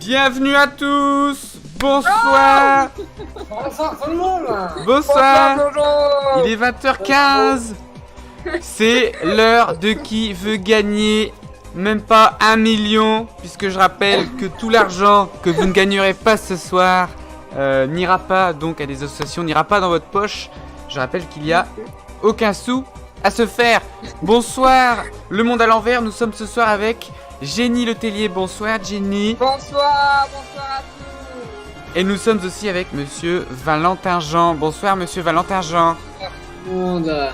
Bienvenue à tous. Bonsoir. Bonsoir tout le monde. Bonsoir. Bonjour. Il est 20h15. C'est l'heure de qui veut gagner même pas 1 million, puisque je rappelle que tout l'argent que vous ne gagnerez pas ce soir n'ira pas donc à des associations, n'ira pas dans votre poche. Je rappelle qu'il n'y a aucun sou à se faire. Bonsoir, le monde à l'envers. Nous sommes ce soir avec Jenny Letellier. Bonsoir Jenny. Bonsoir à tous. Et nous sommes aussi avec Monsieur Valentin Jean. Bonsoir Monsieur Valentin Jean. Tout le monde.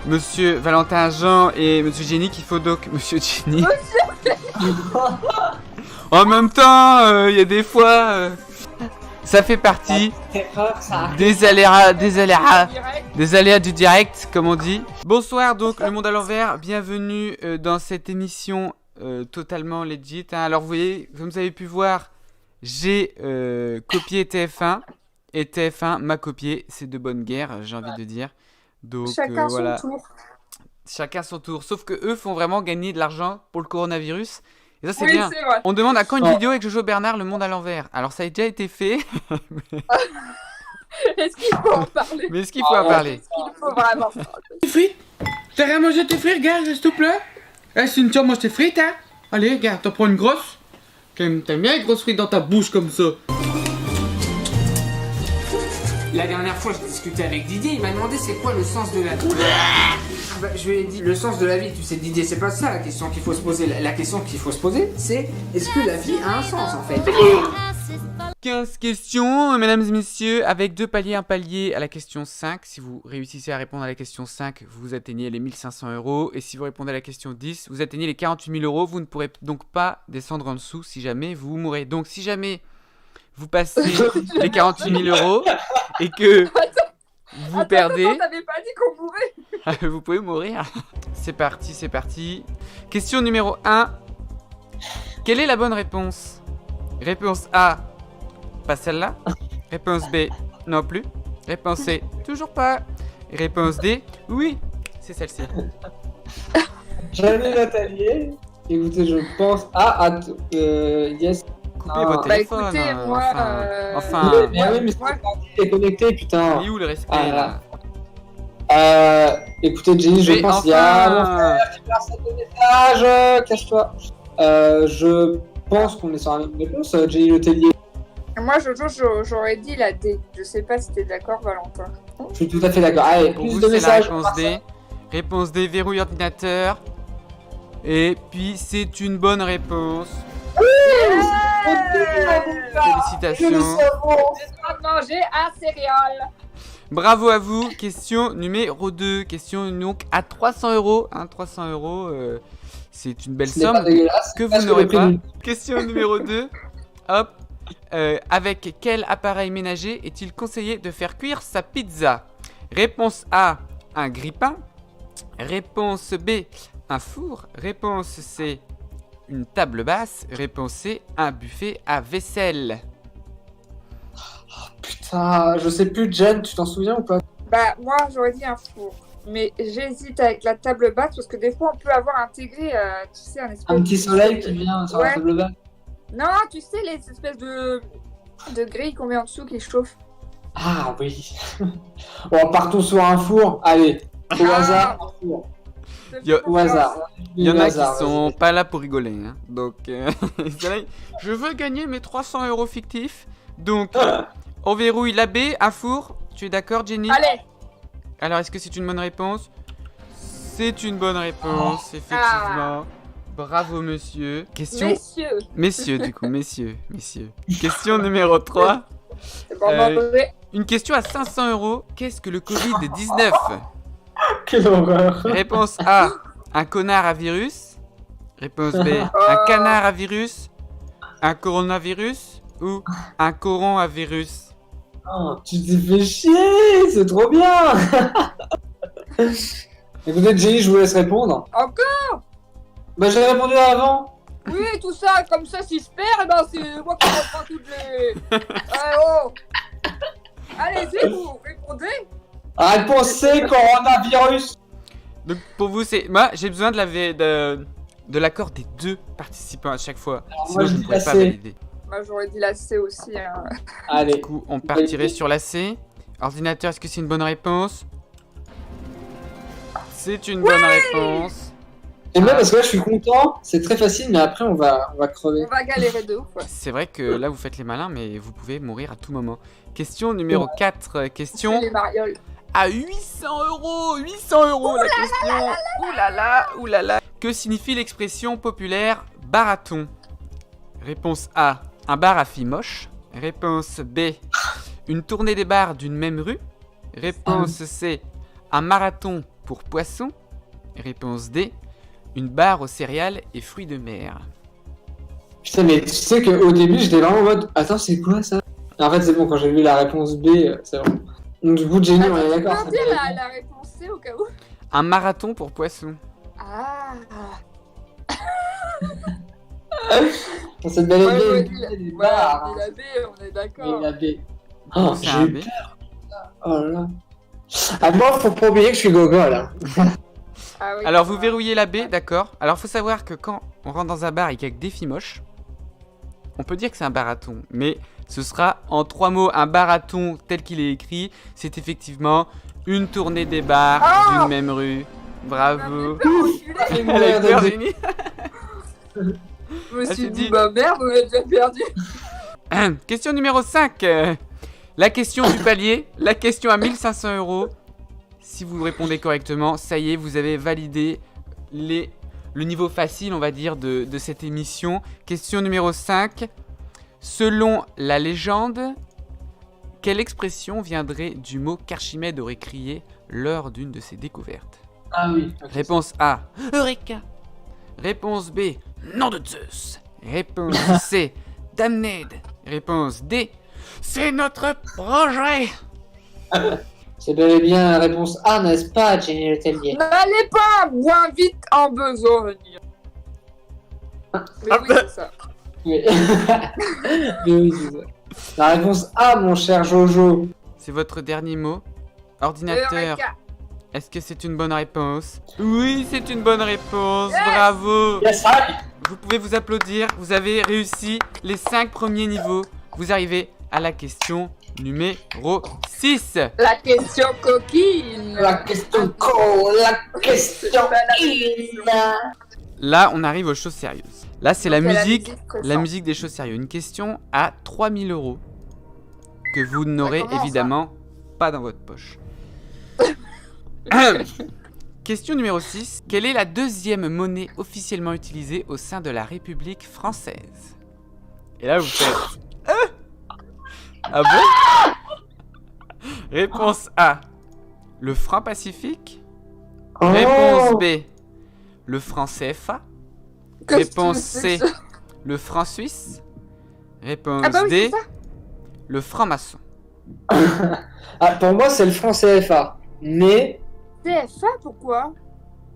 Monsieur Valentin Jean et Monsieur Jenny qu'il faut donc Monsieur Jenny. En même temps, il y a des fois, ça fait partie des aléas du direct, comme on dit. Bonsoir donc le monde à l'envers. Bienvenue dans cette émission totalement legit. Hein. Alors vous voyez, comme vous avez pu voir, j'ai copié TF1 et TF1 m'a copié. C'est de bonne guerre, j'ai envie de dire. Donc Chacun voilà. son tour. Chacun son tour. Sauf que eux font vraiment gagner de l'argent pour le coronavirus. Et ça c'est Oui, bien. c'est vrai. On demande à quand une vidéo avec Jojo Bernard, le monde à l'envers. Alors ça a déjà été fait. Est-ce qu'il faut en parler? Mais est-ce qu'il faut en parler? Est-ce qu'il faut vraiment parler? Tes frites? T'as rien mangé tes frites? Regarde, s'il te plaît. Eh, Cynthia, mange tes frites, hein? Allez, regarde, t'en prends une grosse. T'aimes bien les grosses frites dans ta bouche comme ça. La dernière fois, j'ai discuté avec Didier, il m'a demandé c'est quoi le sens de la vie. Bah, je lui ai dit le sens de la vie, tu sais Didier, c'est pas ça la question qu'il faut se poser. La question qu'il faut se poser, c'est est-ce que la vie a un sens en fait? 15 questions, mesdames et messieurs, avec 2 paliers, un palier à la question 5. Si vous réussissez à répondre à la question 5, vous atteignez les 1500 €. Et si vous répondez à la question 10, vous atteignez les 48 000 €. Vous ne pourrez donc pas descendre en dessous si jamais vous mourrez. Donc si jamais vous passez les 48 000 € et que vous perdez, Attends, t'avais pas dit qu'on mourrait? vous pouvez mourir. C'est parti, c'est parti. Question numéro 1. Quelle est la bonne réponse? Réponse A, pas celle-là. Réponse B, non plus. Réponse C, toujours pas. Réponse D, oui, c'est celle-ci. J'allais Nathalie. Écoutez, je pense. Yes. Coupez Non. vos Bah téléphones. écoutez, moi... enfin, Oui, mais oui, mais moi- c'est connecté, putain. il est où le respect Ah, là? Écoutez, Jenny, je Mais pense qu'il y a mon enfin, frère qui passe de message. Cache-toi. Je pense qu'on est sur la même réponse, Jenny Letellier. Moi, Jojo, j'aurais dit la D. Je sais pas si t'es d'accord, Valentin. Je suis tout à fait d'accord. Allez, pour plus vous de c'est la messages. réponse D. Réponse D, verrouille ordinateur. Et puis c'est une bonne réponse. Félicitations. À manger un céréale. Bravo à vous. Question numéro 2. Question donc à 300 €. Hein, 300 €, c'est une belle Ce n'est pas somme dégueulasse. que Parce vous n'aurez le prix pas. d'une- Question numéro 2. Hop. Avec quel appareil ménager est-il conseillé de faire cuire sa pizza? Réponse A, un grille-pain. Réponse B, un four. Réponse C, une table basse. Réponse C, un buffet à vaisselle. Putain, je sais plus, Jen, tu t'en souviens ou pas? Bah, moi, j'aurais dit un four. Mais j'hésite avec la table basse parce que des fois, on peut avoir intégré, tu sais, un espèce Un petit soleil qui vient sur la Ouais. table basse. Non, tu sais, les espèces de grilles qu'on met en dessous qui chauffent. Ah oui. Bon, partons sur un four. Allez, au hasard, un four. Yo. Au hasard. Il y en Au a qui hasard, sont vas-y. pas là pour rigoler. Hein. Donc, c'est là, je veux gagner mes 300 € fictifs. Donc, on verrouille la B, un four. Tu es d'accord, Jenny? Allez, Alors, est-ce que c'est une bonne réponse? C'est une bonne réponse, effectivement. Bravo, monsieur. Question... messieurs. Messieurs, du coup, messieurs. Question numéro 3. C'est bon, manger. Une question à 500 €. Qu'est-ce que le Covid-19? Quelle horreur. Réponse A, un connard à virus. Réponse B, un canard à virus. Un coronavirus ou un coron à virus? Oh, tu t'es fait chier, c'est trop bien. Écoutez, Jenny, je vous laisse répondre. Encore? Bah, j'ai répondu avant. Oui, tout ça, comme ça, si je perds, eh ben, c'est moi qui reprends toutes les... oh. Allez-y, vous répondez. Réponse C, coronavirus. Donc pour vous, c'est... Moi, j'ai besoin de l'accord des 2 participants à chaque fois. Alors, Sinon, moi, je je ne dis pourrais la pas C. valider. Moi, j'aurais dit la C aussi. Hein. Allez. Du coup, on partirait sur la C. Ordinateur, est-ce que c'est une bonne réponse? C'est une bonne réponse. Et bien parce que là je suis content, c'est très facile, mais après on va crever. On va galérer de ouf. Ouais. C'est vrai que là, vous faites les malins, mais vous pouvez mourir à tout moment. Question numéro 4. Question C'est les marioles. à 800 €. 800 € la question. Oulala, oulala. Que signifie l'expression populaire barathon? Réponse A, un bar à filles moches. Réponse B, une tournée des bars d'une même rue. Réponse C, un marathon pour poissons. Réponse D, une barre aux céréales et fruits de mer. Putain, mais tu sais qu'au début j'étais vraiment en mode attends, c'est quoi ça? En fait, c'est bon, quand j'ai vu la réponse B, c'est bon. Donc, du coup, Jenny, on est Tu d'accord. peux dire la réponse C au cas où? Un marathon pour poissons. Ah. On s'est bel et Ouais, bien ouais, écouté des Ouais, bars. on dit la B, on est Et d'accord. la B. Oh, C'est j'ai un eu B. peur. Oh là là. Ah, moi, faut pas oublier que je suis gogol, là. Ah oui, Alors, vous verrouillez la B, d'accord. Alors, faut savoir que quand on rentre dans un bar et qu'il y a que des filles moches, on peut dire que c'est un barathon. Mais ce sera en 3 mots. Un barathon tel qu'il est écrit, c'est effectivement une tournée des bars d'une même rue. Bravo. Elle a eu peur, Jenny. Je me Ah, suis c'est dit, dit. bah merde, on a déjà perdu. Question numéro 5. La question du palier. La question à 1500 €. Si vous répondez correctement, ça y est, vous avez validé le niveau facile, on va dire, de cette émission. Question numéro 5. Selon la légende, quelle expression viendrait du mot qu'Archimède aurait crié lors d'une de ses découvertes? Ah oui. ok. Réponse A, Eureka. Réponse B, nom de Zeus. Réponse C, Damned. Réponse D, c'est notre projet. C'est bel et bien la réponse A, n'est-ce pas, Jenny Letellier? N'allez pas moins vite en besogne. Mais oui, c'est ça. Oui. Mais oui, c'est ça. La réponse A, mon cher Jojo. C'est votre dernier mot. Ordinateur, Eureka. est-ce que c'est une bonne réponse? Oui, c'est une bonne réponse. Bravo. Yes, hi. Vous pouvez vous applaudir. Vous avez réussi les 5 premiers niveaux. Vous arrivez à la question numéro 6. La question coquine. La question la question in. Là, on arrive aux choses sérieuses. Là, c'est la Donc, il y a musique, stressante. la musique des choses sérieuses. Une question à 3000 € que vous n'aurez commence, évidemment pas dans votre poche. Question numéro 6. Quelle est la deuxième monnaie officiellement utilisée au sein de la République française? Et là, vous faites... Ah bon? Réponse A. Le franc pacifique. Oh. Réponse B. Le franc CFA. Qu'est-ce que Réponse c'est C. que ça? Le franc suisse. Réponse Ah bah oui, D. c'est ça. Le franc maçon. Ah, pour moi, c'est le franc CFA. Mais CFA, pourquoi?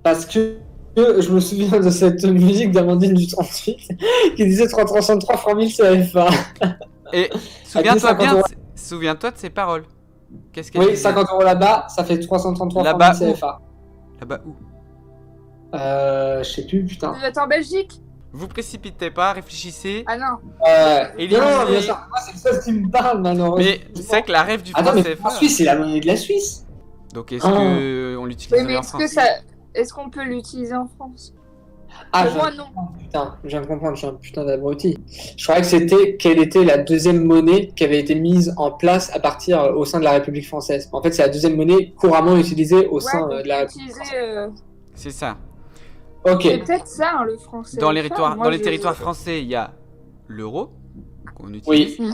parce que je me souviens de cette musique d'Amandine du 38 qui disait 363 francs 1000 CFA. Et souviens-toi 50 bien, €. souviens-toi de ces paroles. Qu'est-ce qu'elle Oui, disait 50 € là-bas, ça fait 333 francs Là-bas 1000 où CFA. Là-bas où? Je sais plus, putain. Vous êtes en Belgique? Vous précipitez pas, réfléchissez. Ah non. Et non, lisez. bien sûr, moi c'est ça qui me parle malheureusement. Mais c'est vrai que la rêve du franc Attends, mais CFA. en Suisse, c'est la monnaie de la Suisse. Donc est-ce Oh. que on Oui, l'utiliserait mais en est-ce France? que ça... Est-ce qu'on peut l'utiliser en France? Ah, Pour je moi, viens de non. comprendre, putain, je viens de comprendre, je suis un putain d'abruti. Je croyais que c'était quelle était la deuxième monnaie qui avait été mise en place à partir au sein de la République française. En fait, c'est la deuxième monnaie couramment utilisée au sein Ouais, de la République utiliser... française. C'est ça. Ok. C'est peut-être ça, hein, le français. Dans les territoires français, il y a l'euro qu'on utilise. Oui.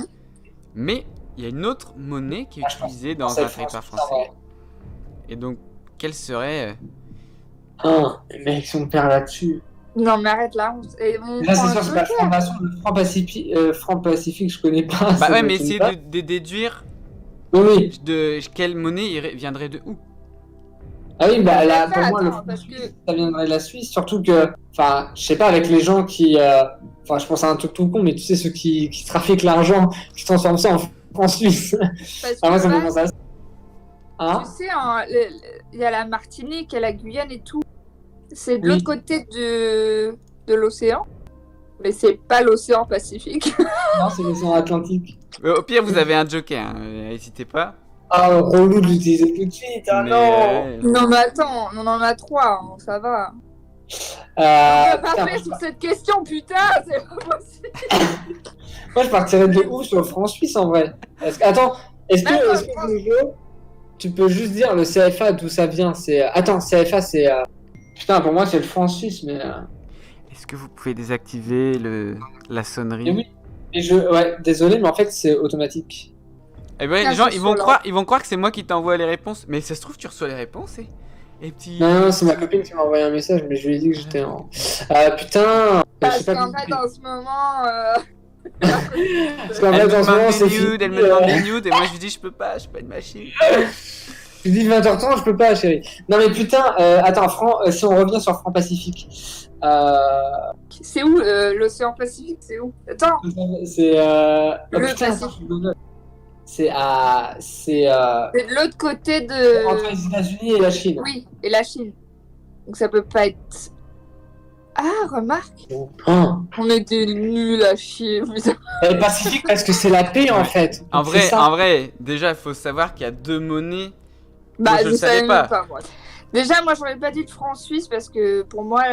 Mais il y a une autre monnaie qui est Ah, je pense utilisée dans C'est un le territoire français, français. Et donc, quelle serait Ah, les mecs sont perd là-dessus. Non, mais arrête là. Et on Là, prend c'est sûr, un c'est pas joker. formation, le franc Pacifique, je connais pas. Bah ça ouais, me mais tient essayez pas. de déduire Oui, oui. de quelle monnaie viendrait de où. Ah oui, bah là, Attends, pour moi, le attends, franc parce suisse, que- ça viendrait de la Suisse. Surtout que, enfin, je sais pas, avec les gens qui. Enfin, je pense à un truc tout con, mais tu sais, ceux qui trafiquent l'argent, qui transforment ça en franc suisse. Parce Ah, moi, que ça me là, fait penser à ça. Hein? tu sais, il y a la Martinique, il y a la Guyane et tout. C'est de Oui. l'autre côté de l'océan. Mais c'est pas l'océan Pacifique. Non, c'est l'océan Atlantique. Au pire, vous avez un joker, hein, n'hésitez pas. Ah, relou de l'utiliser tout de suite, ah Mais, Non, mais attends, on en a 3, hein, ça va. On va pas putain, faire sur cette question, putain, c'est pas possible. moi je partirais de ouf sur le franc suisse en vrai. Attends, est-ce que Jojo, tu peux juste dire le CFA d'où ça vient? Attends, CFA c'est. Putain, pour moi c'est le franc suisse, mais. Est-ce que vous pouvez désactiver la sonnerie? Mais oui, ouais, désolé, mais en fait c'est automatique. Eh ben, Ah, les gens, c'est ils vont chaud, croire que c'est moi qui t'envoie les réponses. Mais ça se trouve, tu reçois les réponses et petit. Non, c'est ma copine qui m'a envoyé un message, mais je lui ai dit que j'étais en. Putain, je Parce sais pas. qu'en fait, en ce moment. Parce qu'en Elle fait, en me ce moment, demande c'est des nudes, elle me demande des nudes, et moi je lui dis, je peux pas une machine. Tu dis 20h30, je peux pas, chérie. Non, mais putain, attends, si on revient sur Franc Pacifique. C'est où l'océan Pacifique? C'est où? Attends, C'est. Le putain, Pacifique. attends, je me donne. C'est à. c'est de l'autre côté de. Entre les États-Unis et la Chine. Oui, et la Chine. Donc ça peut pas être. Ah, remarque, Oh. on était nuls à chier. Putain. Et le Pacifique, parce que c'est la paix en fait. En Donc, c'est ça. vrai, déjà, il faut savoir qu'il y a 2 monnaies. Bah, Moi, je je le savais savais pas. même pas, moi. Déjà, moi, j'aurais pas dit le franc suisse parce que pour moi,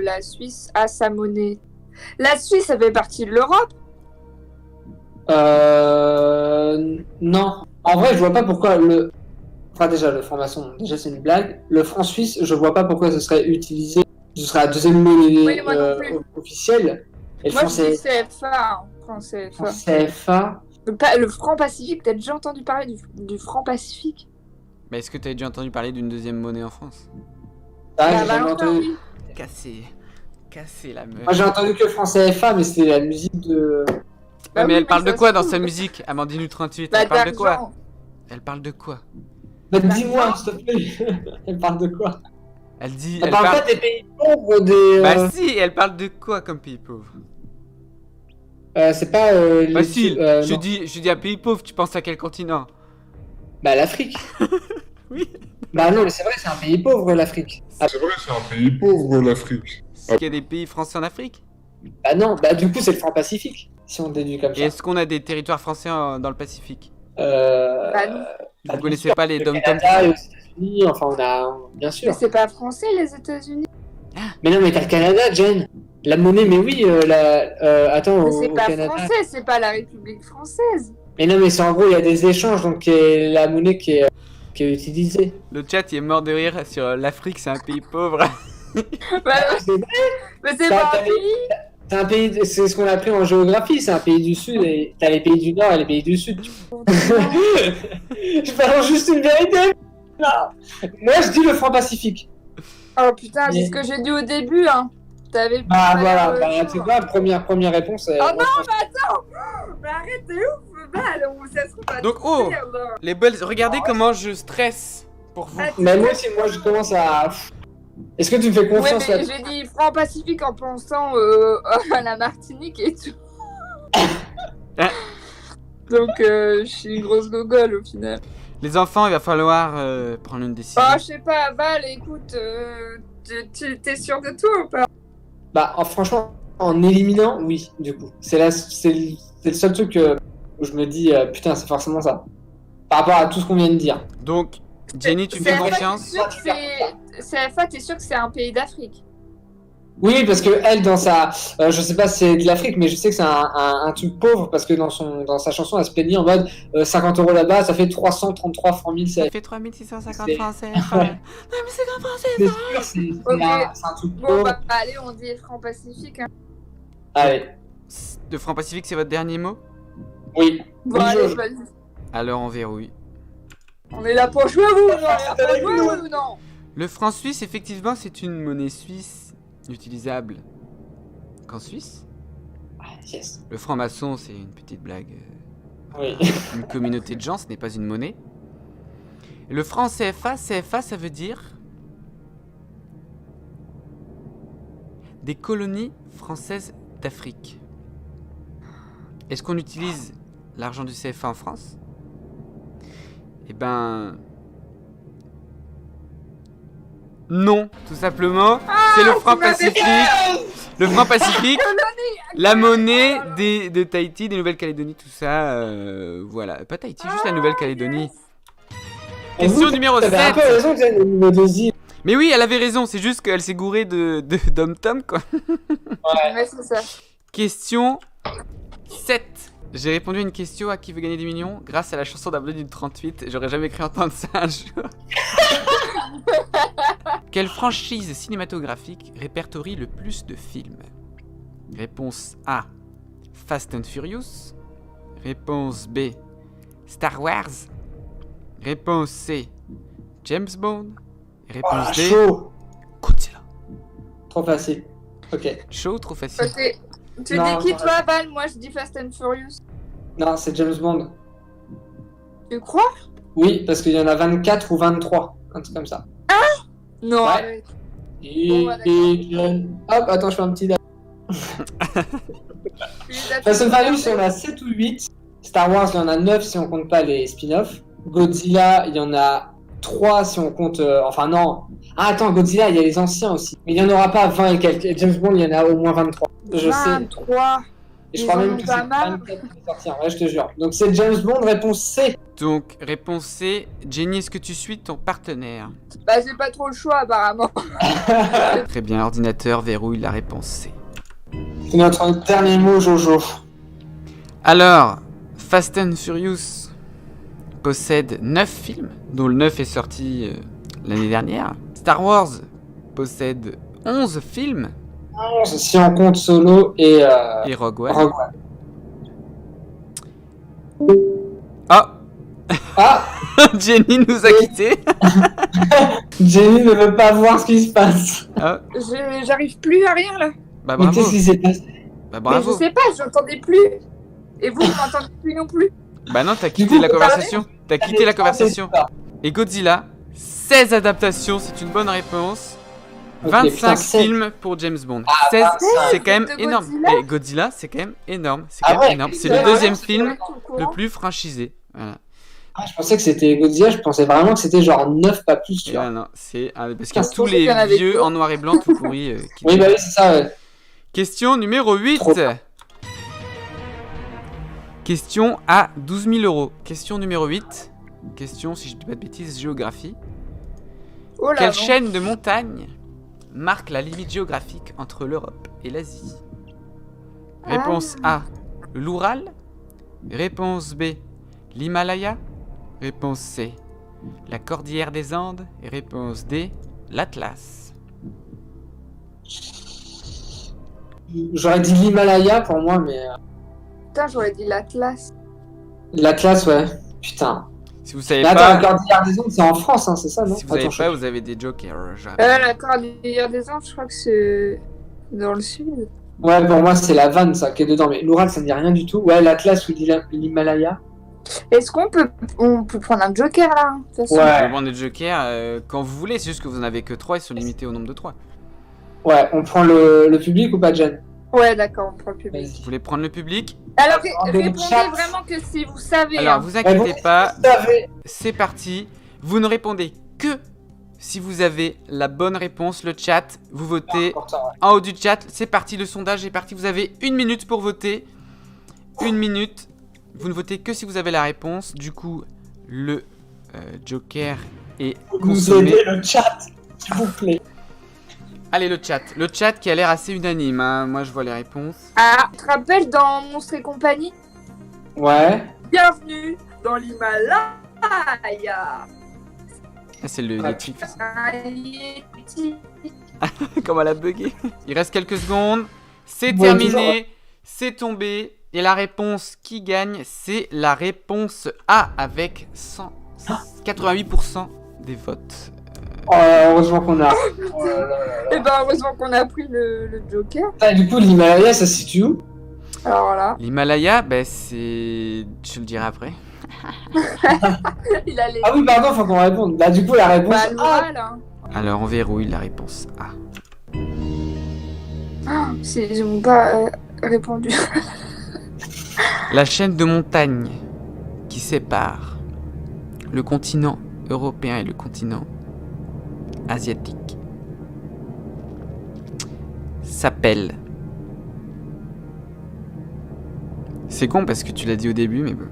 la Suisse a sa monnaie. La Suisse, ça fait partie de l'Europe. Non. En vrai, je vois pas pourquoi le. Enfin, déjà, le franc-maçon, déjà, c'est une blague. Le franc suisse, je vois pas pourquoi ce serait utilisé. Ce serait la deuxième monnaie Oui, moi non plus. officielle. Et le Moi, franc, je dis c'est. CFA. Hein, franc CFA. CFA. Le franc Pacifique, t'as déjà entendu parler du franc Pacifique? Mais est-ce que tu as déjà entendu parler d'une deuxième monnaie en France? Ah, Bah, j'ai jamais Valentin, entendu. oui. Casser la meuf. Moi, j'ai entendu que le franc CFA, mais c'était la musique de. Ouais, Bah mais oui, elle parle de ça quoi se dans trouve. sa musique, Amandine 38? Bah, Elle parle de quoi? d'argent. Elle parle de quoi? Bah, dis-moi, s'il te plaît. Elle parle de quoi? Elle dit. Elle parle pas des pays pauvres, des. Bah si, elle parle de quoi comme pays pauvre? C'est pas. Facile. Je non. dis un pays pauvre, tu penses à quel continent? Bah, l'Afrique. Oui. Bah, non, mais c'est vrai, c'est un pays pauvre, l'Afrique. Ah, C'est vrai, c'est un pays pauvre, l'Afrique. Est-ce qu'il y a des pays français en Afrique? bah, non, bah, du coup, c'est le franc Pacifique, si on déduit comme Et ça. est-ce qu'on a des territoires français dans le Pacifique? Bah non. Bah, Vous connaissez pas les le dom-toms? Canada et aux États-Unis, enfin, on a. Bien Mais sûr. c'est pas français, les États-Unis. Mais non, mais t'as le Canada, Jen. La monnaie, mais oui, attends, Mais au c'est pas Canada. français, c'est pas la République française. Mais non, mais c'est en gros, il y a des échanges, donc la monnaie qui est utilisée. Le chat il est mort de rire sur l'Afrique, c'est un pays pauvre. Bah, C'est mais c'est Bah, pas un t'as les- pays. c'est un pays, c'est ce qu'on a appris en géographie, c'est un pays du Sud, et t'as les pays du Nord et les pays du Sud. Je balance juste une vérité. Non. Moi, je dis le franc Pacifique. Oh putain, c'est Mais- ce que j'ai dit au début, hein. T'avais Bah pas voilà, l'air, bah, tu vois, première réponse. Oh moi, non, mais attends. Mais arrête, t'es ouf, balle. Ça se trouve pas. Donc, oh, les belles, regardez comment je stresse pour vous. Mais moi aussi, moi je commence à. Est-ce que tu me fais Ouais, confiance mais là j'ai dit franc Pacifique en pensant à la Martinique et tout. Donc, je suis une grosse gogole au final. Les enfants, il va falloir prendre une décision. Oh, je sais pas, Val, écoute, t'es sûr de toi ou pas? Bah, franchement, en éliminant, oui, du coup. C'est le seul truc où je me dis, putain, c'est forcément ça. Par rapport à tout ce qu'on vient de dire. Donc, Jenny, tu me fais CFA, confiance? t'es sûr que CFA, t'es sûr que c'est un pays d'Afrique? Oui, parce que elle, dans sa. Je sais pas si c'est de l'Afrique, mais je sais que c'est un truc pauvre, parce que dans sa chanson, elle se plaignit en mode 50 € là-bas, ça fait 333 francs 1000 Ça CFA. fait 3650 C'est- français. Non, mais c'est grand français. C'est sûr, c'est Ok. un truc Bon, pauvre. bah, allez, on dit franc Pacifique. Hein. Allez, De franc Pacifique, c'est votre dernier mot? oui. Bon, Oui, allez, je- vas-y. Alors on verrouille. On est là pour jouer ou non? On est là pour jouer ou non? Le franc suisse, effectivement, c'est une monnaie suisse utilisable qu'en Suisse. Ah, yes. Le franc-maçon, c'est une petite blague. Oui. Une communauté de gens, ce n'est pas une monnaie. Et le franc CFA, CFA, ça veut dire des colonies françaises d'Afrique. Est-ce qu'on utilise l'argent du CFA en France? Eh ben, Non, tout simplement. C'est le franc Pacifique. Le franc Pacifique. La monnaie de Tahiti, des Nouvelle-Calédonie, tout ça. Voilà. Pas Tahiti, juste la Nouvelle-Calédonie. Question numéro 7. T'avais un peu raison que j'aime le niveau des îles. Mais oui, elle avait raison, c'est juste qu'elle s'est gourée de Dom-Tom, quoi. Ouais, c'est ça. Question 7. J'ai répondu à une question à qui veut gagner des millions grâce à la chanson d'Ablon du 38. J'aurais jamais cru entendre ça un jour. Quelle franchise cinématographique répertorie le plus de films? Réponse A. Fast and Furious. Réponse B. Star Wars. Réponse C. James Bond. Réponse D. Chaud. Godzilla. Trop facile. Ok. Chaud ou trop facile? Ok. Tu Non, dis qui non, toi, Val? Moi je dis Fast and Furious. Non, c'est James Bond. Tu crois? Oui, parce qu'il y en a 24 ou 23. Un truc comme ça. Non. Ouais. arrête. Et... Hop, attends, je fais un petit... Tu Fast and Furious, il y en a 7 ou 8. Star Wars, il y en a 9 si on compte pas les spin-offs. Godzilla, il y en a 3 si on compte... Enfin, non. Ah, attends, Godzilla, il y a les anciens aussi. Mais il n'y en aura pas 20 et quelques. Et James Bond, il y en a au moins 23. Je sais. 23. Et je Ils crois en même ont que c'est pas mal. 24 qui est sorti. Ouais, je te jure. Donc c'est James Bond, réponse C. Donc, réponse C. Jenny, est-ce que tu suis ton partenaire? Bah j'ai pas trop le choix apparemment. Très bien, l'ordinateur verrouille la réponse C. C'est notre dernier mot, Jojo. Alors, Fast and Furious possède 9 films, dont le 9 est sorti l'année dernière. Star Wars possède 11 films. Si on compte Solo et Rogue One. Rogue One. Ah, Ah, Jenny nous a quittés. Jenny ne veut pas voir ce qui se passe. Ah, J'arrive plus à rien là. bah Mais bravo. qu'est-ce qui s'est passé? Bah Mais je bravo. sais pas, j'entendais plus. Et vous m'entendez plus non plus. Bah non, t'as Du quitté coup, la vous conversation. T'as quitté la conversation. C'est ça. Et Godzilla, 16 adaptations, c'est une bonne réponse. Ok, 25 putain, 16. films pour James Bond. Ah, 16, 25. c'est quand même De énorme. Godzilla Et Godzilla, c'est quand même énorme. C'est Ah quand même ouais, énorme. C'est c'est le vrai, deuxième ouais, film Tout au courant. le plus franchisé. Voilà. Ah, je pensais que c'était Godzilla, je pensais vraiment que c'était genre 9, pas plus, tu Et vois. là, non, c'est parce qu'il y a Je tous pensais les qu'il y en avait vieux deux. en noir et blanc tout pourris. Oui, bah oui, c'est ça, ouais. Question numéro 8. Trop. Question à 12 000 euros. Question numéro 8. Question, si je dis pas de bêtises, géographie. Oh là Quelle non. chaîne de montagnes marque la limite géographique entre l'Europe et l'Asie? Réponse A, l'Oural. Réponse B, l'Himalaya. Réponse C, la Cordillère des Andes. Et réponse D, l'Atlas. J'aurais dit l'Himalaya pour moi, mais... Putain, j'aurais dit l'Atlas. L'Atlas, ouais. Putain. Si vous savez Mais attends, la pas, Cordillère des Andes, c'est en France, hein, c'est ça, non? si vous savez Attends, pas, vous avez des jokers. La Cordillère des Andes, je crois que c'est dans le sud. Ouais, pour moi, c'est la vanne, ça, qui est dedans. Mais l'Oural, ça me dit rien du tout. Ouais, l'Atlas ou l'Himalaya. Est-ce qu'on peut prendre un joker là hein, de toute façon. Vous Ouais. pouvez prendre des jokers quand vous voulez, c'est juste que vous en avez que 3, ils sont limités au nombre de 3. Ouais, on prend le public ou pas, Jen? Ouais, d'accord, on prend le public. Vous voulez prendre le public? Alors, Dans le répondez chat. vraiment que si vous savez. Alors, hein. vous inquiétez pas, Vous savez. c'est parti. Vous ne répondez que si vous avez la bonne réponse. Le chat, vous votez Important, ouais. en haut du chat. C'est parti, le sondage est parti. Vous avez 1 minute pour voter. 1 minute. Vous ne votez que si vous avez la réponse. Du coup, le joker est Vous consommé. aidez le chat, s'il vous plaît. Allez, le chat. Le chat qui a l'air assez unanime. Hein. Moi, je vois les réponses. Ah, tu te rappelles dans Monstres et compagnie? Ouais. Bienvenue dans l'Himalaya. Ah, c'est le Ouais. truc. Un Yeti. Comme elle a bugué. Il reste quelques secondes. C'est Ouais, terminé. toujours, ouais. C'est tombé. Et la réponse qui gagne, c'est la réponse A avec 88% des votes. Oh, heureusement qu'on a. Oh là là là là. Et ben heureusement qu'on a pris le joker. Ah, du coup, l'Himalaya, ça se situe où? Alors là, L'Himalaya, ben c'est... Je le dirai après. il a les. Ah oui, pardon, faut qu'on réponde. Bah, du coup, la réponse. Bah, l'oral, hein. Alors on verrouille la réponse A. Ah, ils n'ont pas répondu. La chaîne de montagnes qui sépare le continent européen et le continent asiatique s'appelle? C'est con parce que tu l'as dit au début, mais bon.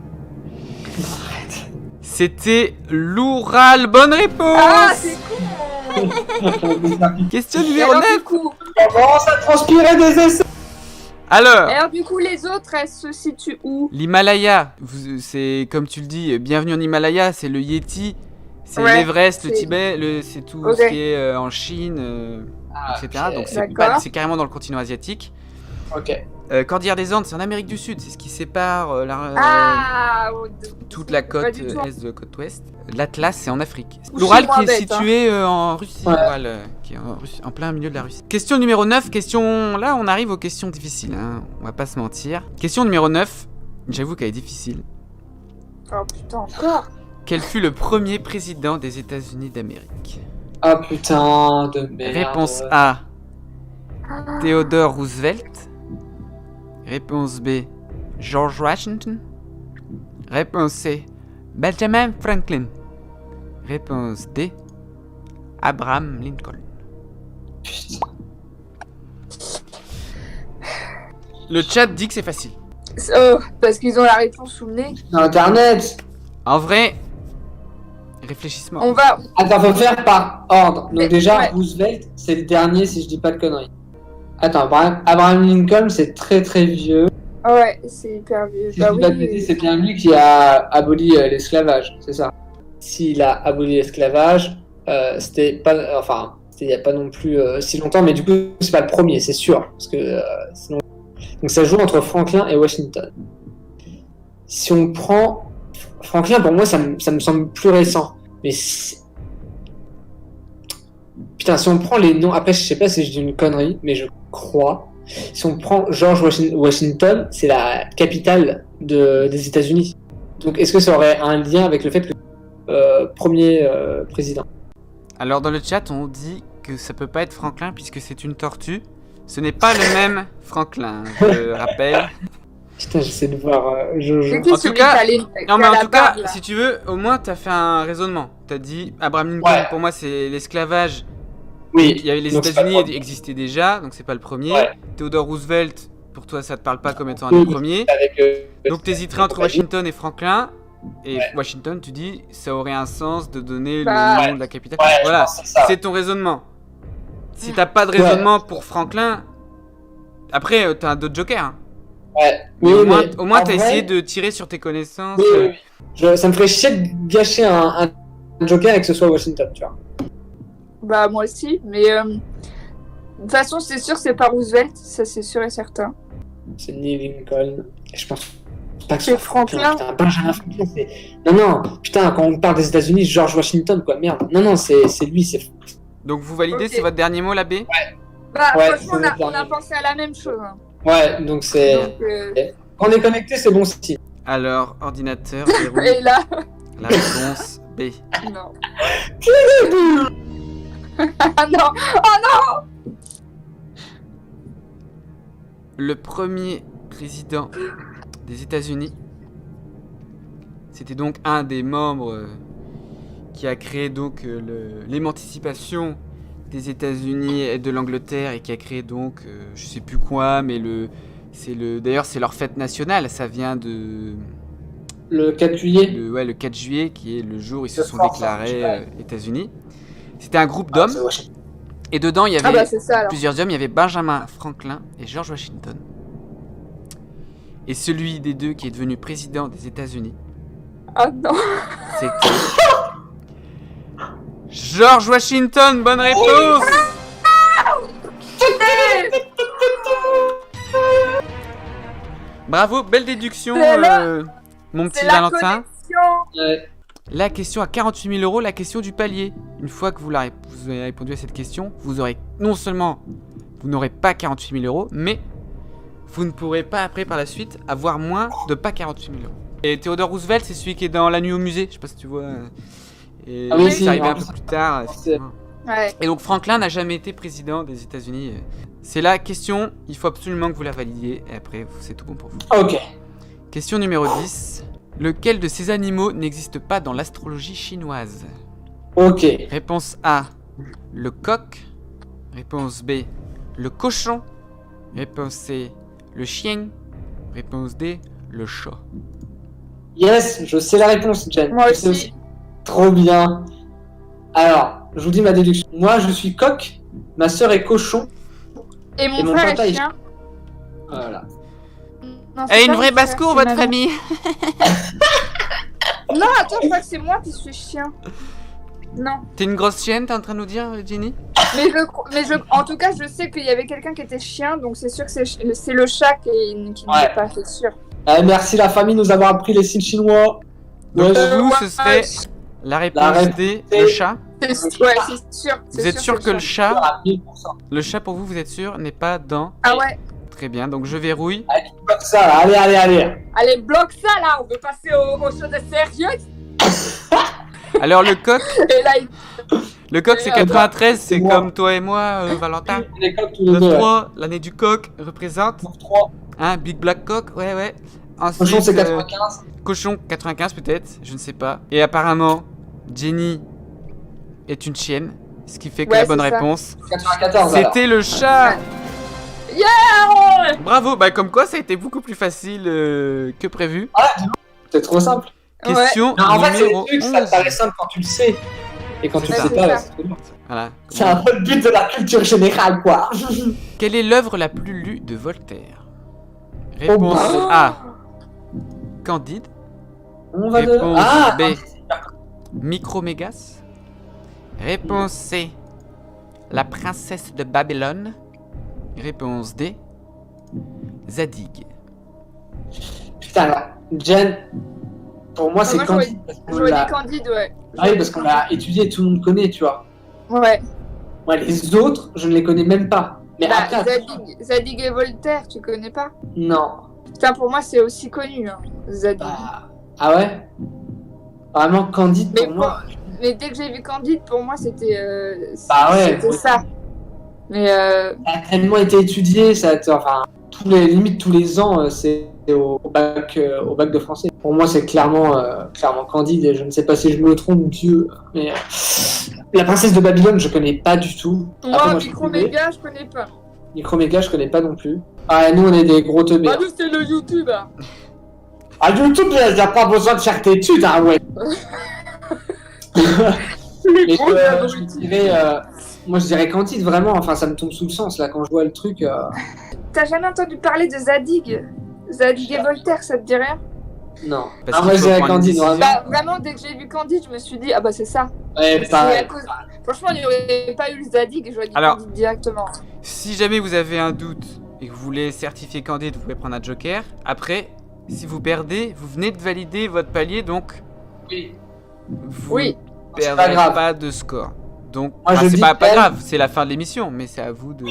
C'était l'Oural. Bonne réponse. Ah, c'est con. Question Et numéro alors, 9. du coup, Comment ça transpirait des essais? Alors, du coup, les autres, elles se situent où? l'Himalaya, c'est comme tu le dis, bienvenue en Himalaya, c'est le Yéti, c'est Ouais, l'Everest, le c'est- Tibet, c'est tout Ok. ce qui est en Chine, etc. ok. Donc D'accord. c'est carrément dans le continent asiatique. Ok. Cordillère des Andes, c'est en Amérique du Sud, c'est ce qui sépare toute la Pas côte du tout. est de la côte ouest. L'Atlas, c'est en Afrique. Ou L'Oural chez moi, qui est bête, hein. situé en Russie, Ouais. l'Oural, qui est en plein milieu de la Russie. Question numéro 9, là on arrive aux questions difficiles, hein, on va pas se mentir. Question numéro 9, j'avoue qu'elle est difficile. Oh putain, encore. Quel fut le premier président des États-Unis d'Amérique? Ah putain de merde. Réponse A, Theodore Roosevelt. Réponse B, George Washington. Réponse C, Benjamin Franklin. Réponse D, Abraham Lincoln. Putain. Le chat dit que c'est facile. Oh, parce qu'ils ont la réponse sous le nez. Internet. En vrai, réfléchissement. On va. Attends, faut faire par ordre. Donc Mais- déjà, ouais. Roosevelt, c'est le dernier si je dis pas de conneries. Attends, Abraham Lincoln, c'est très très vieux. Ouais, c'est hyper vieux. Si je dis pas de bêtises, c'est bien lui qui a aboli l'esclavage, c'est ça. S'il a aboli l'esclavage, c'était pas, enfin, c'était il y a pas non plus si longtemps, mais du coup, c'est pas le premier, c'est sûr, parce que sinon. Donc ça joue entre Franklin et Washington. Si on prend Franklin, pour moi, ça me semble plus récent, mais putain, si on prend les noms, après, je sais pas si je dis une connerie, mais je crois. Si on prend George Washington, c'est la capitale des États-Unis. Donc, est-ce que ça aurait un lien avec le fait que premier président? Alors dans le chat, on dit que ça peut pas être Franklin puisque c'est une tortue. Ce n'est pas le même Franklin, je rappelle. Putain, j'essaie de voir. C'est qui En celui tout cas- qui a les- Non qui mais a en la tout cas, barbe, là si tu veux, au moins t'as fait un raisonnement. T'as dit Abraham Lincoln, Ouais. pour moi c'est l'esclavage. Oui. Il y avait les donc c'est pas le États-Unis premier. existaient déjà, donc c'est pas le premier. Ouais. Theodore Roosevelt, pour toi ça te parle pas comme étant un Oui. des premiers. Avec, Donc t'hésiterais entre Washington et Franklin. Et Ouais. Washington, tu dis, ça aurait un sens de donner Bah, le nom de la capitale. Ouais, je Voilà, pense que c'est ça. c'est ton raisonnement. Si t'as pas de raisonnement pour Franklin, après t'as d'autres jokers. Hein. Ouais. Mais Oui, au moins en t'as vrai- essayé de tirer sur tes connaissances. Oui, oui, oui. Ça me ferait chier de gâcher un Joker et que ce soit Washington, tu vois. Bah, moi aussi, mais. De toute façon, c'est sûr, c'est pas Roosevelt, ça c'est sûr et certain. C'est ni Lincoln. Et je pense pas que ce C'est soit Franklin. Franklin. Putain, Benjamin Franklin, c'est. Non, putain, quand on parle des États-Unis, George Washington, quoi, merde. Non, c'est lui, c'est. Donc vous validez, Ok. c'est votre dernier mot, la B? Bah, Ouais, franchement, c'est on a notre dernier. pensé à la même chose. Hein. Ouais, donc c'est. Donc, Quand on est connecté, c'est bon signe. Alors, ordinateur, déroule et là, la réponse B. non. Ah non. Le premier président des États-Unis, c'était donc un des membres qui a créé donc l'émancipation des États-Unis et de l'Angleterre et qui a créé donc je sais plus quoi, mais d'ailleurs c'est leur fête nationale, ça vient de Le 4 juillet. le 4 juillet qui est le jour où ils se De sont France, hein, je sais déclarés États-Unis. C'était un groupe Ah, d'hommes c'est Washington. et dedans il y avait Ah bah, c'est ça alors. plusieurs hommes, il y avait Benjamin Franklin et George Washington. Et celui des deux qui est devenu président des États-Unis, Ah non. c'était George Washington. Bonne réponse. Bravo, belle déduction, C'est mon petit C'est la Valentin. connexion. Ouais. La question à 48 000 €, la question du palier. Une fois que vous avez répondu à cette question, vous aurez non seulement, vous n'aurez pas 48 000 €, mais vous ne pourrez pas après par la suite avoir moins de pas 48 000 €. Et Theodore Roosevelt, c'est celui qui est dans La Nuit au musée, je sais pas si tu vois. Et Ah oui, c'est si, arrivé en un peu plus. plus tard, effectivement. Ouais. Et donc Franklin n'a jamais été président des États-Unis. C'est la question, il faut absolument que vous la validiez, et après c'est tout bon pour vous. Ok. Question numéro 10. Lequel de ces animaux n'existe pas dans l'astrologie chinoise? Ok. Réponse A, le coq. Réponse B, le cochon. Réponse C, le chien. Réponse D, le chat. Yes, je sais la réponse, Jen. Moi Je sais aussi. Trop bien. Alors, je vous dis ma déduction. Moi, je suis coq, ma sœur est cochon. Et mon Et mon frère papa est est chien. Voilà. Non, c'est Et pas une vraie mon frère, basse-cour, c'est votre ma mère. famille. Non, attends, je crois que c'est moi qui suis chien. Non. T'es une grosse chienne, t'es en train de nous dire, Jenny? En tout cas, je sais qu'il y avait quelqu'un qui était chien, donc c'est sûr que c'est le chat qui ne Ouais. l'est pas, c'est sûr. Merci la famille de nous avoir appris les signes chinois. Donc Ouais, pour vous, ouais, ce serait la réponse réponse D, D. le chat. Ouais, c'est sûr. Vous êtes sûr que le chat. chat, à 1000%. le chat pour vous, vous êtes sûr, n'est pas dans... Ah ouais. Très bien, donc je verrouille. Comme ça, là. Allez, allez, allez. Allez, bloque ça là, on veut passer aux choses sérieuses. Alors le coq, Et là, c'est Et 93, c'est moi. comme toi et moi, Valentin. On est coqs tous les deux. 9-3, l'année du coq représente 3. un Big Black Cock, ouais, ouais. Ensuite, Cochon, c'est 95. cochon 95 peut-être, je ne sais pas. Et apparemment, Jenny est une chienne, ce qui fait que Ouais, la bonne c'est ça. réponse, 94 alors. c'était le chat. Yeah. Bravo, bah comme quoi ça a été beaucoup plus facile que prévu. C'est trop simple. Ouais. Question Non, en fait, c'est numéro le truc, ça 11. te paraît simple quand tu le sais. Et quand tu le C'est sais ça. pas, C'est bah, ça. c'est trop dur. Voilà. C'est un peu le but de la culture générale, quoi. Quelle est l'œuvre la plus lue de Voltaire? Réponse bah. A, Candide. On va de... Réponse Ah, B, Micromégas. Réponse C, la princesse de Babylone. Réponse D, Zadig. putain, là. Jen, pour moi, c'est moi, Candide. Parce qu'on J'aurais l'a- dit Candide, ouais. Ah oui, parce qu'on l'a étudié, tout le monde connaît, tu vois. Ouais. Ouais, les autres, je ne les connais même pas. Mais Bah, après, Zadig et Voltaire, tu connais pas? non. Putain, pour moi, c'est aussi connu, hein, Zadig. Bah, ah ouais. Vraiment, Candide, Mais pour moi. Mais dès que j'ai vu Candide, pour moi, c'était Bah ouais. c'était ça. Mais Ça a tellement été étudié, ça a été, enfin, limite tous les ans, c'est au bac de français. Pour moi, c'est clairement Candide, et je ne sais pas si je me trompe, Dieu, mais la princesse de Babylone, je connais pas du tout. Après, moi, je Microméga, je connais pas. Microméga, je connais pas non plus. Ah, nous, on est des gros teubés. Bah, nous, c'est le YouTube, hein. Ah, YouTube, il n'y a pas besoin de faire tes études, hein, ouais. Mais gros moi, je dirais Candide, vraiment. Enfin, ça me tombe sous le sens, là, quand je vois le truc. T'as jamais entendu parler de Zadig? Zadig et Voltaire, ça te dit rien? Non. Parce Ah, qu'il moi, je faut dirais prendre une Candide, décision. vraiment. Bah, vraiment, dès que j'ai vu Candide, je me suis dit, ah bah, c'est ça. Ouais, C'est pareil. à cause- Franchement, il n'y aurait pas eu le Zadig, j'aurais dit Alors- Candide directement. Si jamais vous avez un doute et que vous voulez certifier Candide, vous pouvez prendre un joker. Après, si vous perdez, vous venez de valider votre palier, donc Oui. vous Oui. ne C'est pas perdrez grave. pas de score. Donc, Moi, enfin, je c'est dis pas quand même- grave, c'est la fin de l'émission, mais c'est à vous de...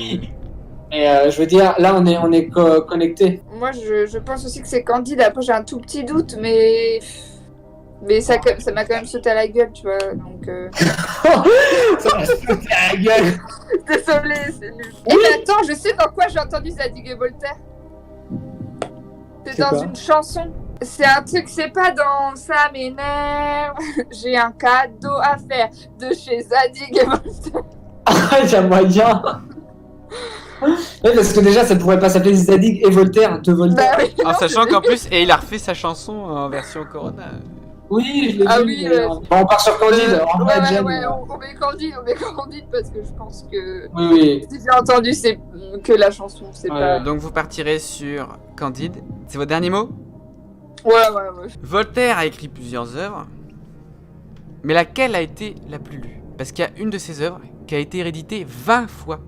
Et je veux dire, là, on est connectés. Moi, je pense aussi que c'est Candide. Après, j'ai un tout petit doute, mais ça m'a quand même sauté à la gueule, tu vois. Donc, Ça m'a sauté à la gueule. désolé, c'est nul. Et mais attends, je sais dans quoi j'ai entendu Zadig et Voltaire. C'est C'est dans quoi une chanson. C'est un truc, c'est pas dans ça m'énerve. J'ai un cadeau à faire de chez Zadig et Voltaire. Ah, il y a moyen. Ouais, parce que déjà, ça pourrait pas s'appeler Zadig et Voltaire, de Voltaire. Bah oui, En non, sachant qu'en plus, et il a refait sa chanson en version Corona. Oui, je l'ai Ah vu. oui, mais ouais. bon, on part sur Candide. En vrai, ouais, Jen, on met Candide parce que je pense que Oui, oui. si j'ai entendu c'est que la chanson, c'est Ouais, pas. Donc vous partirez sur Candide. C'est votre dernier mot? Ouais. Voltaire a écrit plusieurs œuvres, mais laquelle a été la plus lue? Parce qu'il y a une de ses œuvres qui a été rééditée 20 fois.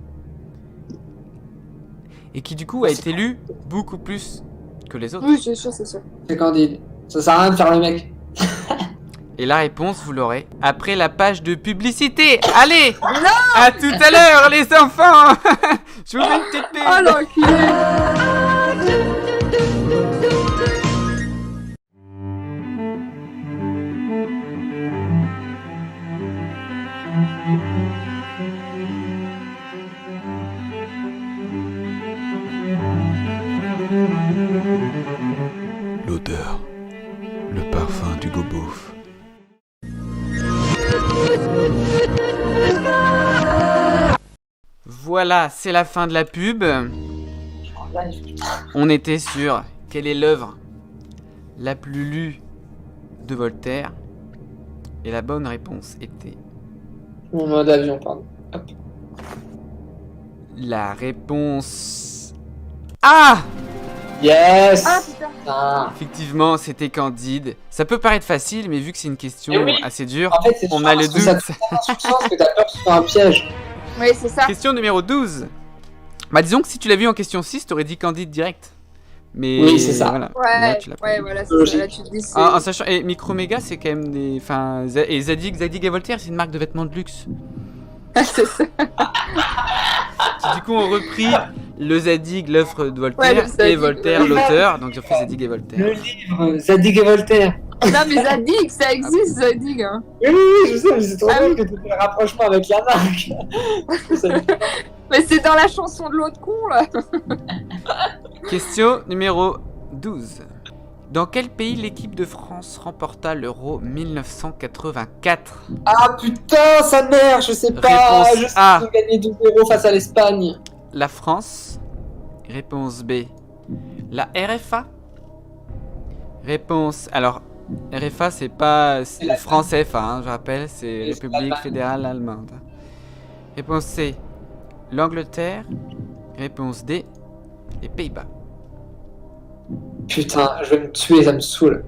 Et qui du coup a été lue beaucoup plus que les autres. Oui, c'est sûr, c'est sûr. C'est Candide. Ça sert à rien de faire le mec. Et la réponse, vous l'aurez après la page de publicité. Allez, à tout à l'heure les enfants. Je vous mets une petite Oh pub. l'enculé. L'odeur, le parfum du gobouf. Voilà, c'est la fin de la pub. On était sur quelle est l'œuvre la plus lue de Voltaire. Et la bonne réponse était... Mon mode avion, pardon. Hop. La réponse... Ah! Yes. Ah putain. Ah. Effectivement, c'était Candide. Ça peut paraître facile, mais vu que c'est une question Eh oui. assez dure, En fait, c'est on chiant a le parce que ça doute. te fait tellement substance que t'as peur que ce soit un piège. Oui, c'est ça. Question numéro 12. Bah disons que si tu l'as vu en question 6, t'aurais dit Candide direct. Mais Oui, c'est ça. Voilà. Là, Ouais, tu l'as pas ouais, dit. voilà, c'est ça. Là, tu te dis, c'est... En sachant, et Microméga, c'est quand même des... Enfin, et Zadig et Voltaire, c'est une marque de vêtements de luxe. c'est ça. Qui du coup ont repris le Zadig, l'œuvre de Voltaire, Ouais, le Zadig, et Voltaire, ouais. l'auteur. Donc ils ont fait Zadig et Voltaire. Le livre, Zadig et Voltaire. Non, mais Zadig, ça existe, Zadig. Hein. Oui, oui, oui, je sais, mais c'est trop Ah drôle oui. que tu fais le rapprochement avec la marque. Mais c'est dans la chanson de l'autre con, là. Question numéro 12. Dans quel pays l'équipe de France remporta l'Euro 1984? Ah putain, sa mère, je sais pas. Réponse Je sais A. qu'ils ont gagné 2-0 face à l'Espagne. La France. Réponse B. La RFA. Réponse... Alors, RFA, c'est pas France FA, hein, je rappelle, c'est Et c'est République l'Allemagne. fédérale allemande. Réponse C. L'Angleterre. Réponse D. Les Pays-Bas. Putain, je vais me tuer, ça me saoule.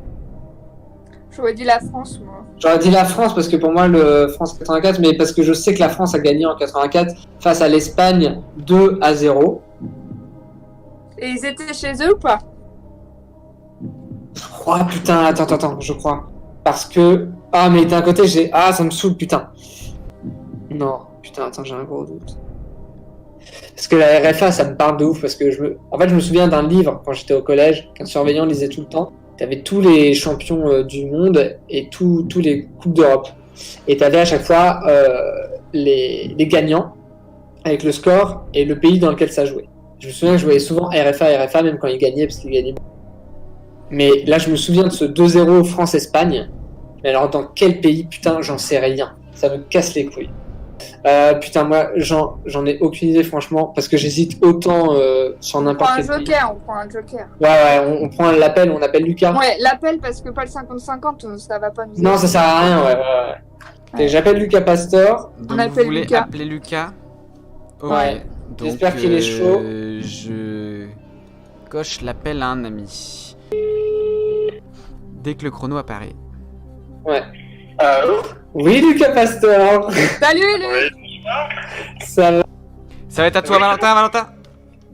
J'aurais dit la France, moi. J'aurais dit la France parce que pour moi, le France 84, mais parce que je sais que la France a gagné en 84 face à l'Espagne 2-0. Et ils étaient chez eux ou pas? Oh putain, attends, je crois. Parce que... Ah, mais d'un côté, j'ai... Ah, ça me saoule, putain. Non, putain, attends, j'ai un gros doute. Parce que la RFA, ça me parle de ouf, parce que En fait, je me souviens d'un livre, quand j'étais au collège, qu'un surveillant lisait tout le temps. T'avais tous les champions du monde et tous les coupes d'Europe. Et t'avais à chaque fois les gagnants, avec le score, et le pays dans lequel ça jouait. Je me souviens que je voyais souvent RFA, même quand ils gagnaient, parce qu'ils gagnaient. Mais là, je me souviens de ce 2-0 France-Espagne. Mais alors, dans quel pays, putain, j'en sais rien. Ça me casse les couilles. Putain, moi, j'en ai aucune idée, franchement, parce que j'hésite autant sur On prend n'importe un quel pays. joker, on prend un joker. Ouais, on prend l'appel, on appelle Lucas. Ouais, l'appel parce que pas le 50-50, ça va pas nous aider. Non, ça sert à rien, ouais. Et j'appelle Lucas Pastor. Donc vous appelle voulez Lucas. appeler Lucas? Ouais. Donc, J'espère qu'il est chaud. Je coche l'appel à un ami. Dès que le chrono apparaît. Ouais. Oui, Lucas Pastor. Salut, Luc. Ça va. Ça va être à toi, Valentin.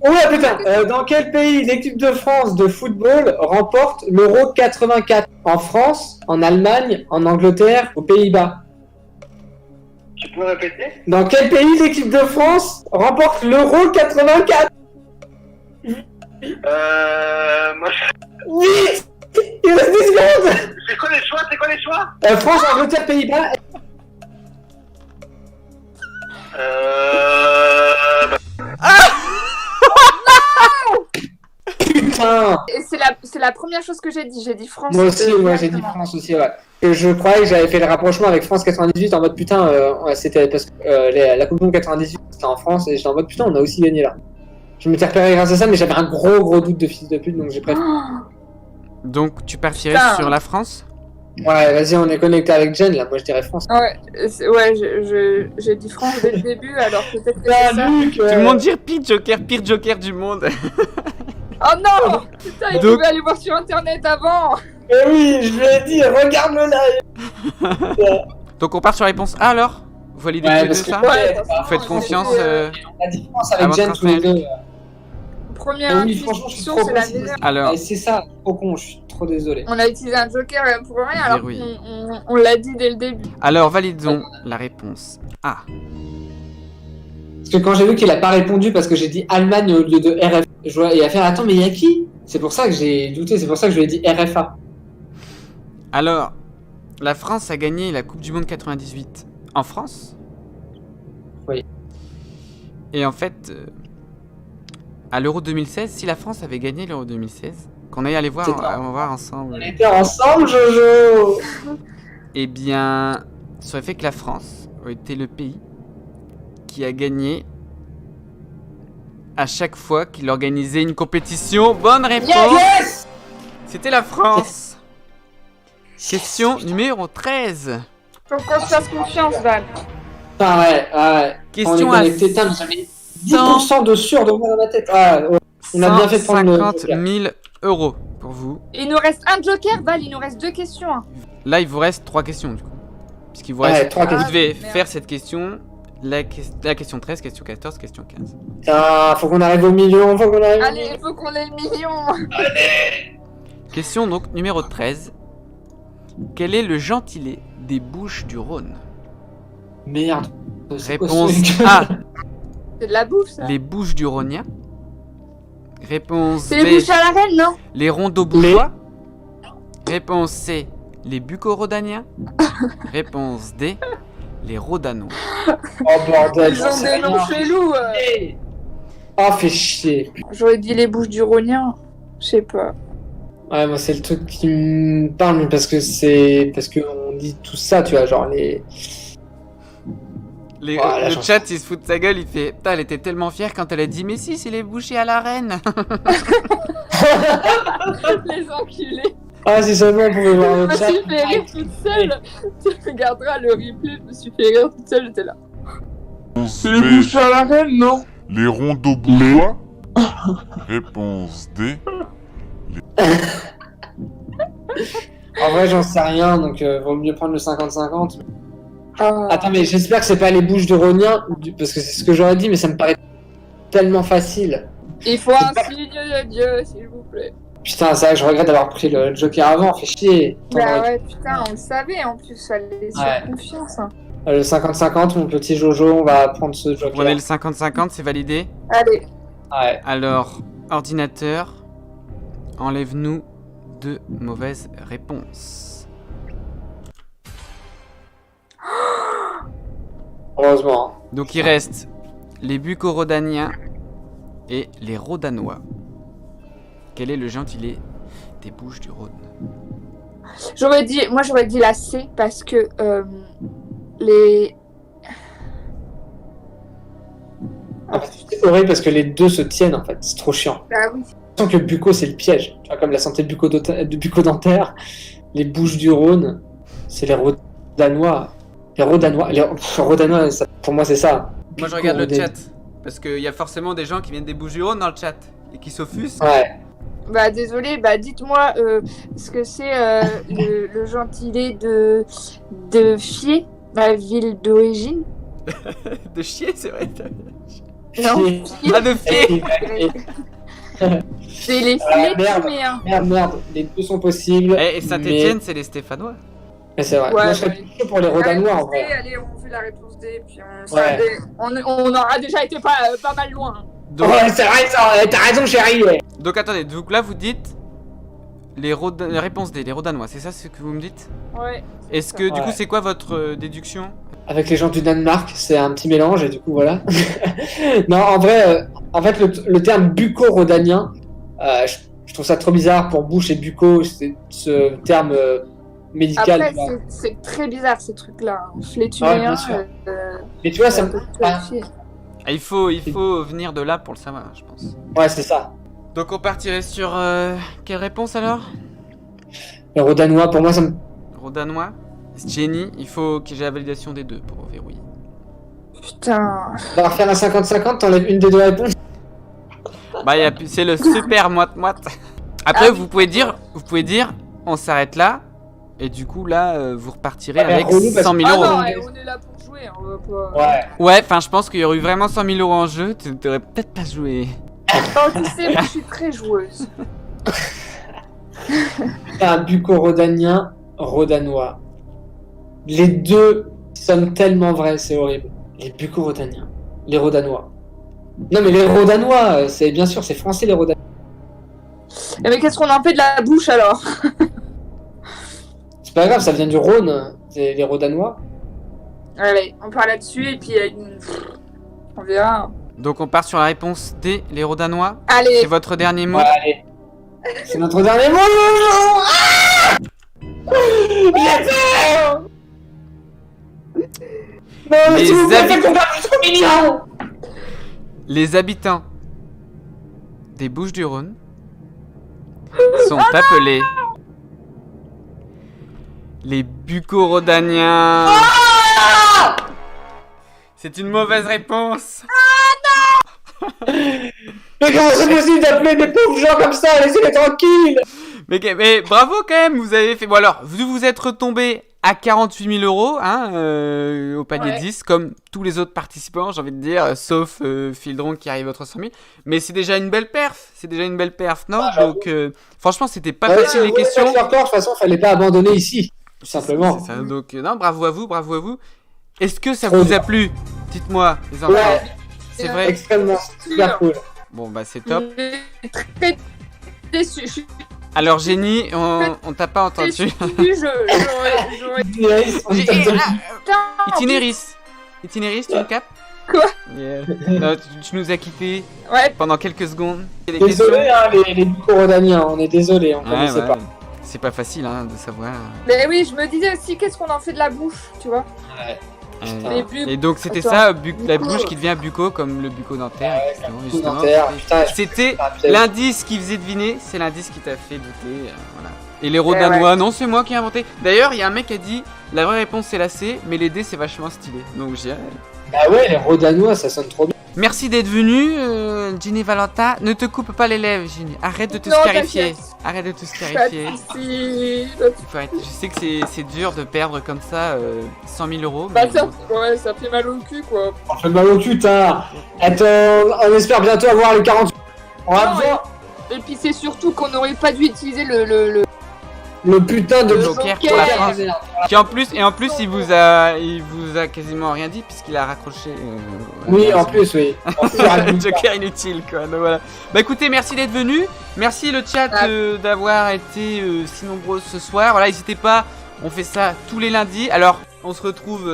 Ouais, putain. Dans quel pays l'équipe de France de football remporte l'Euro 84? En France, en Allemagne, en Angleterre, aux Pays-Bas? Tu peux répéter? Dans quel pays l'équipe de France remporte l'Euro 84? Moi, Oui. Il reste 10 secondes. c'est quoi les choix? France, Angleterre, Pays-Bas. Putain. Et c'est la première chose que j'ai dit. J'ai dit France. Moi aussi, ouais, j'ai dit directement. France aussi, ouais. Et je croyais que j'avais fait le rapprochement avec France 98 en mode putain, ouais, c'était parce que la Coupe du Monde 98 c'était en France et j'étais en mode putain, on a aussi gagné là. Je m'étais repéré grâce à ça, mais j'avais un gros doute de fils de pute donc j'ai préféré. Donc tu partierais Putain. sur la France? Ouais, vas-y, on est connecté avec Jen là, moi je dirais France. Ouais, j'ai dit France dès le début, alors peut-être que c'est ça. Luc, Tout le monde dit pire joker du monde. Oh non. Putain, il Donc- pouvait aller voir sur internet avant. Eh oui, je lui ai dit, regarde le live. Donc on part sur la réponse A alors? Vous validez Ouais, tous les parce deux que ça? Ouais, Vous faites confiance On a dit France à avec votre Jen tous les instinct. deux. Première Oui, franchement, je suis intuition, trop c'est la con, meilleure. Alors, Et c'est ça, trop con, je suis trop désolé. On a utilisé un joker pour rien, alors Verrouille. on l'a dit dès le début. validons la réponse A. Parce que quand j'ai vu qu'il a pas répondu parce que j'ai dit Allemagne au lieu de RFA, je vois, il a fait attends, mais il y a qui? C'est pour ça que j'ai douté, c'est pour ça que je lui ai dit RFA. Alors, la France a gagné la Coupe du Monde 98 en France. Oui. Et en fait, à l'Euro 2016, si la France avait gagné l'Euro 2016, qu'on aille aller voir, C'est pas- on va voir On ensemble, était ensemble, Jojo. eh bien, ça aurait fait que la France aurait été le pays qui a gagné à chaque fois qu'il organisait une compétition. Bonne réponse. Yes. C'était la France. Question numéro 13. Faut qu'on se fasse confiance, Val. Ah ouais. Question on à est connecté. Putain, mais j'avais 10% de sûr de moi dans ma tête. Ah, ouais. On a bien fait de prendre le 150 000 euros pour vous. Il nous reste un joker, Val, il nous reste 2 questions. Hein. Là, il vous reste 3 questions du coup. Puisqu'il vous Ouais, reste 3 Vous questions. devez merde. faire cette question. La question 13, question 14, question 15. Putain, faut qu'on arrive au million, faut qu'on arrive au Allez, million. il faut qu'on ait le million. Question donc numéro 13. Quel est le gentilé des Bouches-du-Rhône? Merde. C'est quoi ce Réponse truc A, C'est de la bouffe, ça. les Bouches-du-Rhôniens. Réponse C'est les B, bouches à la reine, non? les Rondeau-Bougeois. Réponse C, les Bucco-Rhodaniens. Réponse D, les Rhodanois. Oh bordel, Ils ont des noms chelous. Oh, fait chier. J'aurais dit les bouches du Rhognien. Je sais pas. Ouais, moi, c'est le truc qui me parle, mais parce que c'est. Parce qu'on dit tout ça, tu vois, genre les. Le La chanson. chat, il se fout de sa gueule, il fait putain, elle était tellement fière quand elle a dit mais si, c'est les bouchées à la reine. Les enculés. Ah, si seulement on pouvait voir Je le me chat. suis fait rire toute seule. Tu regarderas le replay, je me suis fait rire toute seule, j'étais là. C'est les bouches à la reine, non? Les Rondeau-Bougeois. Réponse D. En vrai, j'en sais rien, donc vaut mieux prendre le 50-50. Ah. Attends, mais j'espère que c'est pas les bouches de Rhognien, parce que c'est ce que j'aurais dit, mais ça me paraît tellement facile. Il faut un signe de Dieu, s'il vous plaît. Putain, c'est vrai que je regrette d'avoir pris le Joker avant, fait chier. Bah ouais, putain, on le savait en plus, fallait sur Ouais. confiance. Hein. Le 50-50, mon petit Jojo, on va prendre ce Joker. Prenez le 50-50, c'est validé. Allez, Ouais. Alors, ordinateur, enlève-nous 2 mauvaises réponses. Heureusement. Donc il reste les Bucco-Rhodaniens et les Rhodanois. Quel est le gentilé des Bouches-du-Rhône? moi j'aurais dit la C parce que les. En fait, c'est horrible parce que les deux se tiennent, en fait. C'est trop chiant. Bah oui. Sans que le bucco, c'est le piège. Tu vois, comme la santé bucco-dentaire, les Bouches du Rhône, c'est les Rhodanois. Les Rhodanois, pour moi, c'est ça. Moi je regarde le Bucco-Rhodaniens. chat. Parce qu'il y a forcément des gens qui viennent des Bouches-du-Rhône dans le chat. Et qui s'offusquent. Ouais. Bah désolé, bah dites-moi ce que c'est le gentilé de Fier, ma ville d'origine. De chier, c'est vrai. Non, Ah, de fier. c'est les merde. Flétuméens. Merde, les deux sont possibles. Et Saint-Etienne, c'est les Stéphanois. Mais c'est vrai. Ouais, Moi, je serais ouais. plutôt pour les Rhodanois, en vrai. Allez, on fait la réponse D, puis Ouais. on aura déjà été pas mal loin. Donc, Ouais, c'est vrai, t'as raison, chérie. donc attendez, donc là vous dites la réponse D, les Rhodanois, c'est ça ce que vous me dites? Ouais. Est-ce que du Ouais. coup c'est quoi votre déduction? Avec les gens du Danemark, c'est un petit mélange, et du coup, voilà. Non, en vrai, en fait, le terme bucco-rhodanien, je trouve ça trop bizarre pour bouche et bucco, c'est ce terme médical. Après, tu vois. c'est très bizarre ces trucs-là. Ouais, Flétuméens. bien sûr. Mais tu vois, ça me. Ah, Ah, il faut venir de là pour le savoir, je pense. ouais, c'est ça. Donc on partirait sur quelle réponse alors? Les Rhodanois, pour moi, ça me. Rhodanois? Jenny, il faut que j'ai la validation des deux pour verrouiller. Putain. On va refaire un 50-50, t'enlèves une des deux réponses. Bah c'est le super moite-moite. Après Ah, vous pouvez dire on s'arrête là. Et du coup là vous repartirez Ouais, mais avec relou, parce 100 000 Ah euros. non, ouais, on est là pour jouer, on va pas. Ouais. Ouais, enfin je pense qu'il y aurait eu vraiment 100 000 euros en jeu, tu t'aurais peut-être pas joué. Oh, tu sais, moi je suis très joueuse. Un bucco-rhodanien, rhodanois. Les deux sonnent tellement vrais, c'est horrible. Les bucco-rhodaniens, les rhodanois. Non mais les rhodanois, c'est bien sûr, c'est français les rhodanois. Mais qu'est-ce qu'on en fait de la bouche alors? C'est pas grave, ça vient du Rhône, c'est les rhodanois. Allez, on part là-dessus et puis on verra. Donc on part sur la réponse D, les Rhodanois. Allez, C'est votre dernier mot. Ouais, allez. C'est notre dernier mot. Ah J'adore. Non, mais Les s'il vous plaît, habitants- faites qu'on perd plus 3 millions. Les habitants des Bouches-du-Rhône sont appelés les Bucco-Rhodaniens. C'est une mauvaise réponse. Mais comment c'est possible d'appeler des pauvres gens comme ça? Laissez-les tranquilles. Mais bravo quand même, vous avez fait... Bon alors, vous êtes retombé à 48 000 euros hein, au palier 10, comme tous les autres participants, j'ai envie de dire, sauf Fildron qui arrive aux 300 000. Mais c'est déjà une belle perf, non? Donc franchement, c'était pas facile les questions. De toute façon, fallait pas abandonner ici, tout simplement. C'est ça, donc non, bravo à vous. Est-ce que ça vous a plu? Dites-moi, les enfants. Ouais, c'est vrai. Extrêmement, super cool. Bon bah c'est top. Très déçu. Alors Génie, on t'a pas entendu. Itinéris, tu me capes? Quoi? Non, tu nous as quittés pendant quelques secondes. Désolé hein, les Bucco-Rhodaniens, on est désolé, on connaissait pas. C'est pas facile hein, de savoir. Mais oui, je me disais aussi qu'est-ce qu'on en fait de la bouche, tu vois. Ouais. Et donc c'était ça, la bouche qui devient bucco, comme le bucco-dentaire. Justement. C'était l'indice qui faisait deviner, c'est l'indice qui t'a fait douter. Voilà. Et les Rhodanois, non, c'est moi qui ai inventé. D'ailleurs, il y a un mec qui a dit la vraie réponse c'est la C, mais les D c'est vachement stylé. Donc j'ai. Bah ouais, les Rhodanois, ça sonne trop bien. Merci d'être venu, Ginny Valentin. Ne te coupe pas les lèvres, Ginny. Arrête de te scarifier. Arrête de te scarifier. Je sais que c'est dur de perdre comme ça 100 000 euros. Bah ça fait mal au cul quoi. On fait mal au cul, t'as. Attends, on espère bientôt avoir les 48. On va voir. Et puis c'est surtout qu'on n'aurait pas dû utiliser le putain de Joker pour la France. Qui en plus, il vous a quasiment rien dit puisqu'il a raccroché. Oui, en plus, oui. Joker inutile quoi. Donc voilà. Bah écoutez, merci d'être venu. Merci le chat d'avoir été si nombreux ce soir. Voilà, n'hésitez pas. On fait ça tous les lundis. Alors, on se retrouve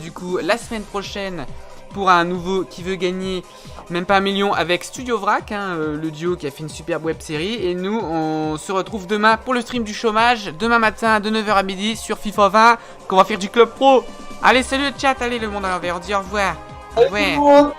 du coup la semaine prochaine pour un nouveau qui veut gagner même pas 1 million avec Studio Vrac, hein, le duo qui a fait une superbe web série. Et nous, on se retrouve demain pour le stream du chômage, demain matin de 9h à midi sur FIFA 20, qu'on va faire du club pro. Allez, salut le chat, allez le monde à l'envers, on dit au revoir. Au revoir.